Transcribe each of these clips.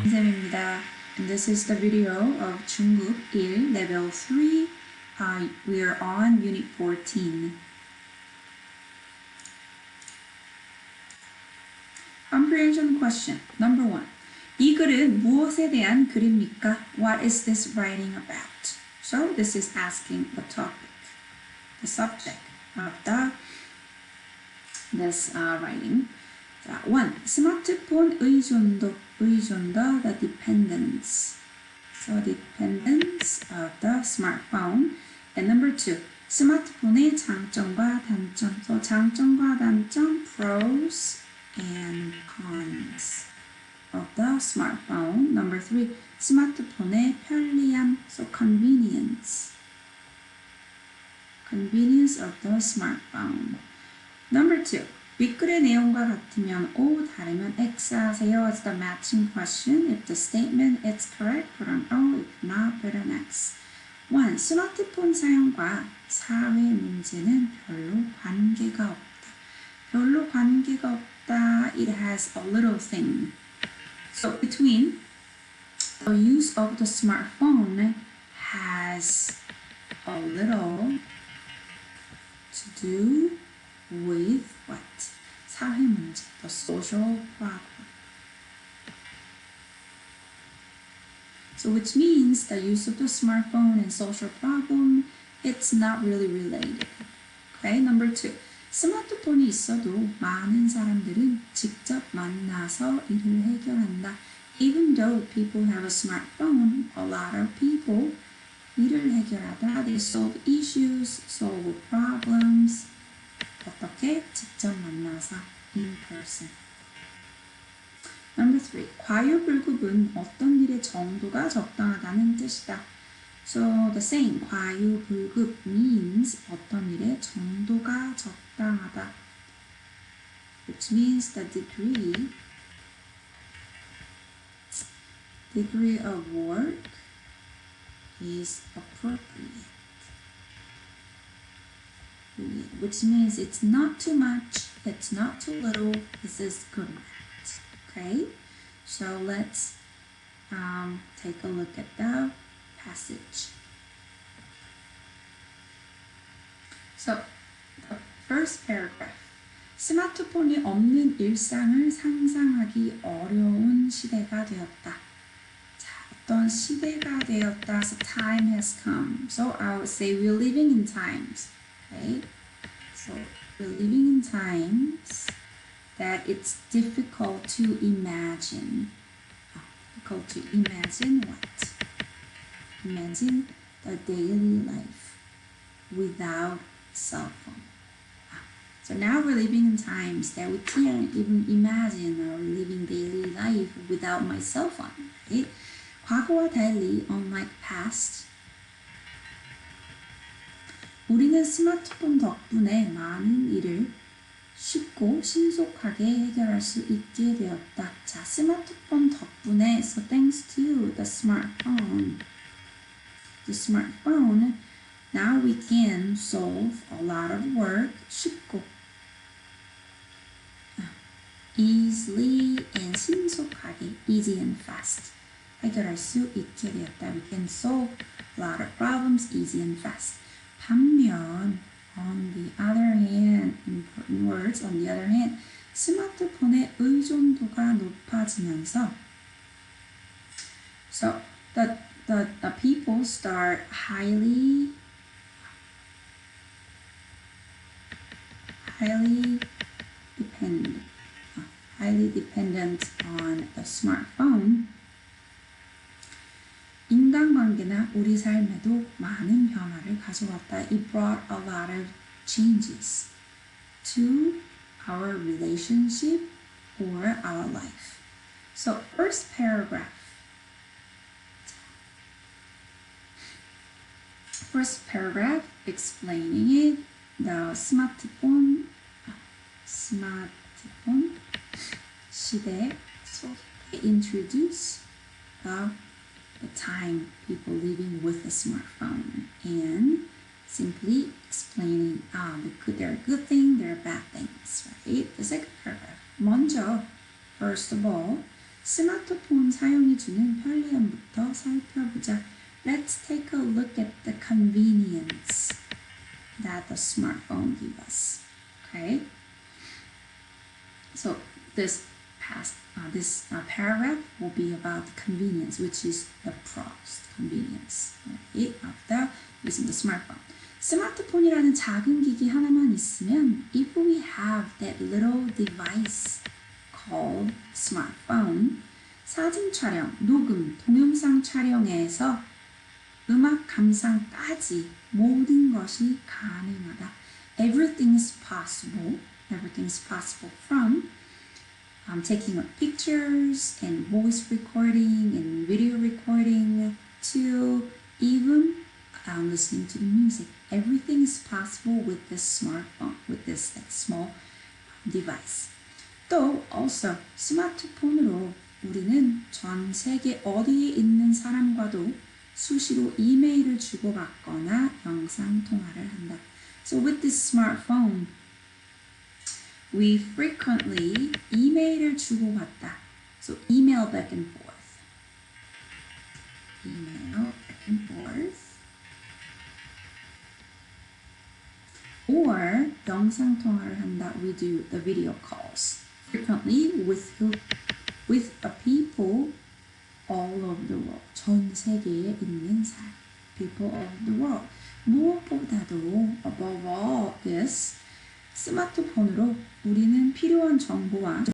진쌤입니다. And this is the video of 중급 1 level 3. We are on unit 14. Comprehension question number 1. 이 글은 무엇에 대한 글입니까? What is this writing about? So this is asking the topic, the subject of this writing. 자, 1. 스마트폰 의존도, the dependence. So dependence of the smartphone. And number 2. 스마트폰의 장점과 단점. So 장점과 단점, pros and cons of the smartphone. Number 3. 스마트폰의 편리함. So convenience. Convenience of the smartphone. Number 2. 윗글의 내용과 같으면 O, 다르면 X 하세요. It's the matching question. If the statement is correct, put on O. If not, put on X. 1. 스마트폰 사용과 사회 문제는 별로 관계가 없다. 별로 관계가 없다. It has a little thing. So between the use of the smartphone has a little to do with what? 사회 문제, the social problem. So which means the use of the smartphone and social problem, it's not really related. Okay, number 2. 스마트폰이 있어도 많은 사람들은 직접 만나서 일을 해결한다. Even though people have a smartphone, a lot of people 일을 해결하다. They solve issues, solve problems. 어떻게? 직접 만나서 in person. Number 3. 과유불급은 어떤 일의 정도가 적당하다는 뜻이다. So the same. 과유불급 means 어떤 일의 정도가 적당하다. Which means the degree of work is appropriate. Which means it's not too much, it's not too little, this is good amount. Okay, so let's take a look at the passage. So the first paragraph. 스마트폰이 없는 일상을 상상하기 어려운 시대가 되었다. 자, 어떤 시대가 되었다. So time has come. So I would say we're living in times. Okay? So we're living in times that it's difficult to imagine. Difficult to imagine what? Imagine the daily life without cell phone. So now we're living in times that we can't even imagine our living daily life without my cell phone. Right? 과거와 달리, unlike past, 우리는 스마트폰 덕분에 많은 일을 쉽고 신속하게 해결할 수 있게 되었다. 자, 스마트폰 덕분에, so thanks to the smartphone, now we can solve a lot of work 쉽고, easily and 신속하게, easy and fast, 해결할 수 있게 되었다. We can solve a lot of problems easy and fast. 반면, on the other hand, important words, on the other hand, 스마트폰의 의존도가 높아지면서, so the people start highly dependent on the smartphone. 인간관계나 우리 삶에도 많은 변화를 가져왔다. It brought a lot of changes to our relationship or our life. So first paragraph explaining it, the smartphone 시대, so introduce the time people living with a smartphone and simply explaining there are good things, there are bad things, right? The second paragraph. 먼저, first of all, 스마트폰 사용이 주는 편리함부터 살펴보자. Let's take a look at the convenience that the smartphone gives us. Okay? So this paragraph will be about convenience, which is the pros, convenience, right, of the using the smartphone. 스마트폰이라는 작은 기기 하나만 있으면, if we have that little device called smartphone, 사진 촬영, 녹음, 동영상 촬영에서 음악 감상까지 모든 것이 가능하다. Everything is possible. Everything is possible from taking of pictures and voice recording and video recording to even listening to the music. Everything is possible with this smartphone, with this small device. 또 also 스마트폰으로 우리는 전 세계 어디에 있는 사람과도 수시로 이메일을 주고받거나 영상 통화를 한다. So with this smartphone, we frequently 이메일을 주고받다. So email back and forth. Email back and forth. Or 영상 통화를 한다. We do the video calls frequently with the people all over the world. 전 세계에 있는 사람. People all over the world. 무엇보다도 above all is 스마트폰으로 우리는 필요한 정보와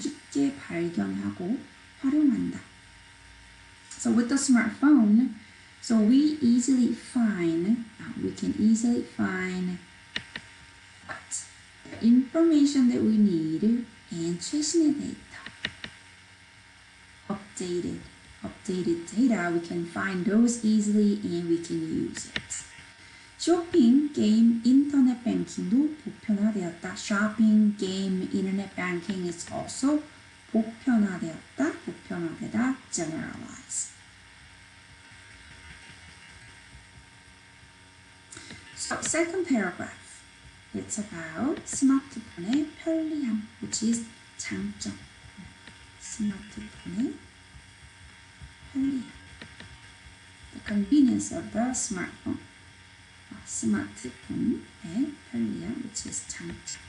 쉽게 발견하고 활용한다. So with the smartphone, so we can easily find what? The information that we need and 최신의 데이터. Updated data, we can find those easily and we can use it. 쇼핑, 게임, 인터넷 뱅킹도 보편화되었다. Shopping, game, internet banking is also 보편화되었다. 보편화되다, generalize. So second paragraph, it's about 스마트폰의 편리함, which is 장점. 스마트폰의 편리함. The convenience of the smartphone. 스마트폰의 편리함, which is 장점.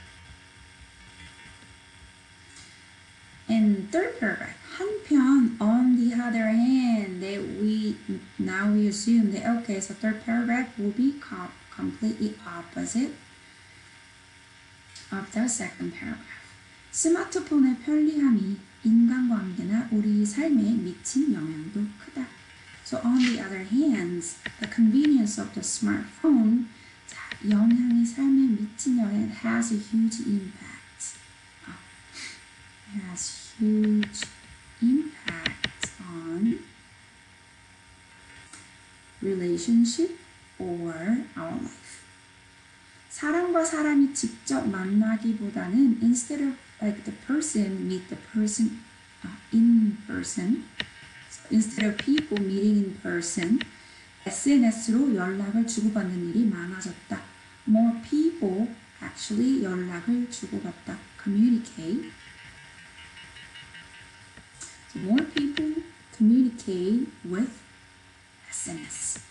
And third paragraph, 한편, on the other hand, that we assume that, okay, so third paragraph will be completely opposite of the second paragraph. 스마트폰의 편리함이 인간관계나 우리 삶에 미친 영향도 크다. So on the other hand, the convenience of the smartphone, 영향이 삶에 미친 영향 has a huge impact. It has huge impact on relationship or our life. 사람과 사람이 직접 만나기보다는 instead of like the person meet the person in person, so instead of people meeting in person, SNS로 연락을 주고받는 일이 많아졌다. More people actually 연락을 주고받다. Communicate. So more people communicate with SNS.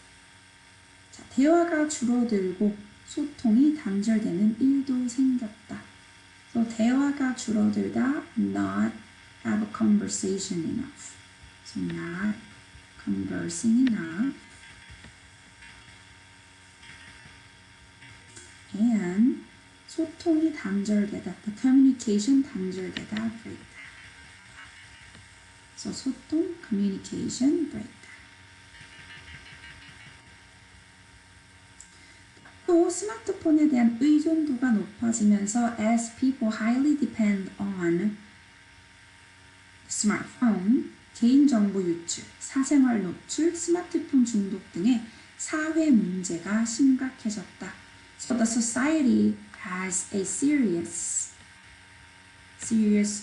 자, 대화가 줄어들고 소통이 단절되는 일도 생겼다. So 대화가 줄어들다, not have a conversation enough. So not conversing enough. And 소통이 단절되다, the communication 단절되다, breakdown. So 소통, communication, breakdown. 또 스마트폰에 대한 의존도가 높아지면서 as people highly depend on smartphone, 개인정보 유출, 사생활 노출, 스마트폰 중독 등의 사회 문제가 심각해졌다. So the society has a serious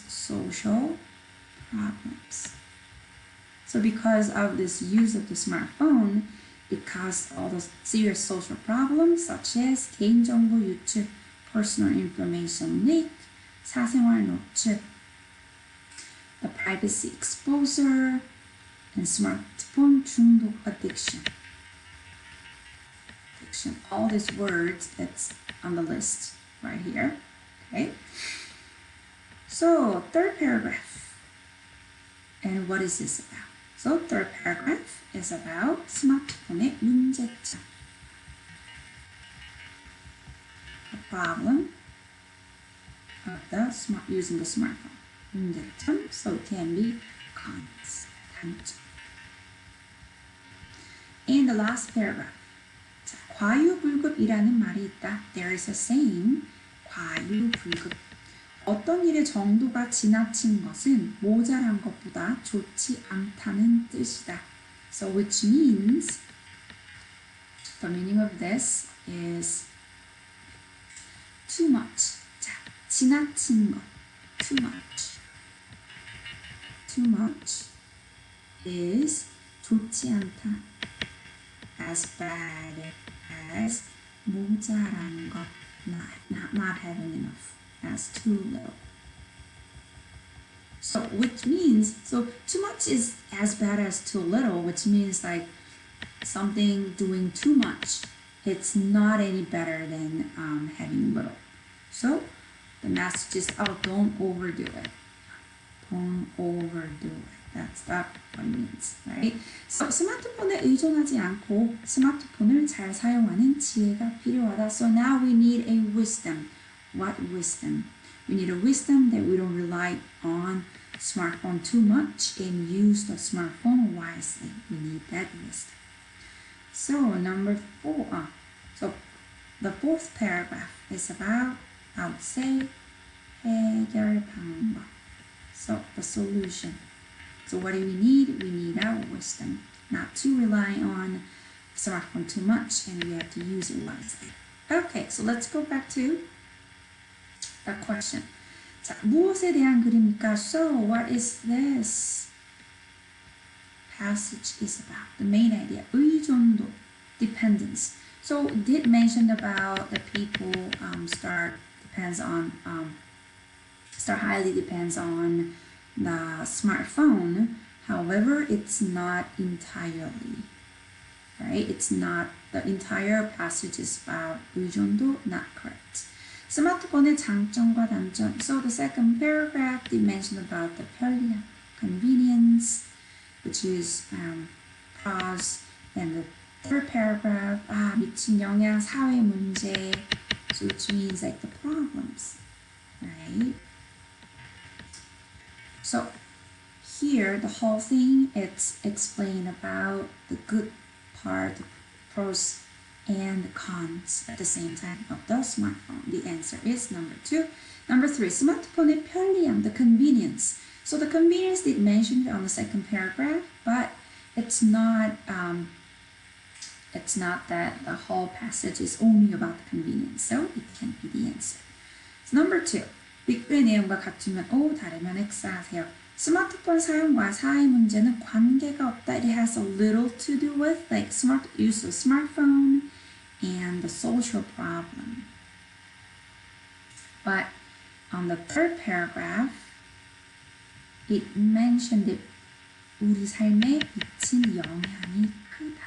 social problems. So because of this use of the smartphone, it caused all the serious social problems such as 개인정보 유출, personal information leak, 사생활 노출. the privacy exposure, and smartphone 중독 addiction. All these words that's on the list right here. Okay. So third paragraph. And what is this about? So third paragraph is about 스마트폰의 문제점. The problem of using the smartphone. 문제점. So it can be cons. 단점. And the last paragraph. 자, 과유불급이라는 말이 있다. There is a saying. 과유불급. 어떤 일의 정도가 지나친 것은 모자란 것보다 좋지 않다는 뜻이다. So which means the meaning of this is too much. 자, 지나친 것. Too much. Too much is 좋지 않다. As bad as 모자란 것. Not having enough. As too little. So which means, so too much is as bad as too little, which means like something doing too much. It's not any better than having little. So the message is, oh, don't overdo it. Don't overdo it. That's what it means, right? So 스마트폰에 의존하지 않고 스마트폰을 잘 사용하는 지혜가 필요하다. So now we need a wisdom. What wisdom? We need a wisdom that we don't rely on smartphone too much and use the smartphone wisely. We need that wisdom. So number 4. So the fourth paragraph is about, I would say, 해결 방법. So the solution. So what do we need? We need our wisdom. Not to rely on smartphone too much, and we have to use it wisely. Okay, so let's go back to the question. 자, 무엇에 대한 글입니까? So what is this passage is about? The main idea, 의존도, dependence. So it did mention about the people start highly depends on the smartphone. However, it's not entirely, right? It's not, the entire passage is about 의존도, not correct. 스마트폰의 장점과 단점. So the second paragraph they mentioned about the 편리함, convenience, which is pros, and the third paragraph, 미친 영향, 사회 문제, so which means like the problems, right? So here the whole thing, it's explained about the good part, the pros and the cons at the same time of the smartphone. The answer is number 2. Number 3, 스마트폰의 편리함, the convenience. So the convenience they mentioned on the second paragraph, but it's not that the whole passage is only about the convenience. So it can be the answer. So number 2, 빅그의 내용과 같으면 O, 다르면 X 하세요. 스마트폰 사용과 사회 문제는 관계가 없다. It has a little to do with like use of smartphone and the social problem. But on the third paragraph, it mentioned that 우리 삶에 미친 영향이 크다.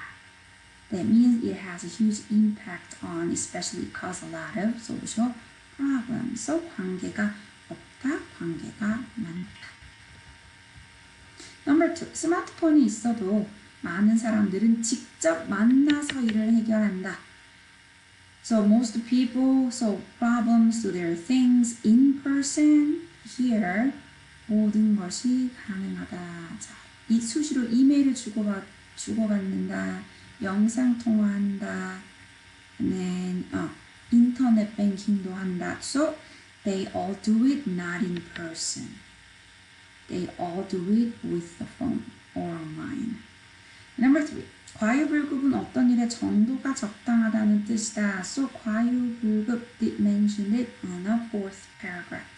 That means it has a huge impact on, especially cause a lot of social problems. So 관계가 없다, 관계가 많다. Number 2, 스마트폰이 있어도 많은 사람들은 직접 만나서 일을 해결한다. So most people solve problems, do their things in person. Here, 모든 것이 가능하다. 자, 이 수시로 이메일을 주고받는다, 영상 통화한다, and then 인터넷 뱅킹도 한다. So they all do it not in person. They all do it with the phone or online. Number 3, 과유불급은 어떤 일의 정도가 적당하다는 뜻이다. So 과유불급 did mention it on the fourth paragraph.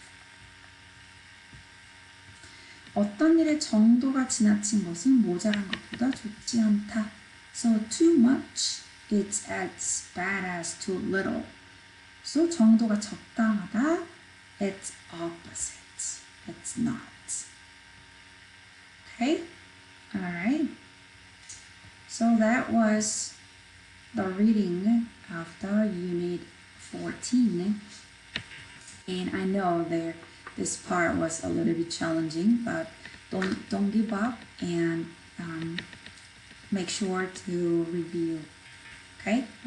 어떤 일의 정도가 지나친 것은 모자란 것보다 좋지 않다. So too much, it's as bad as too little. So 정도가 적당하다, it's opposite. It's not. Okay? Alright. So that was the reading of the Unit 14. And I know this part was a little bit challenging, but don't give up and make sure to review. Okay?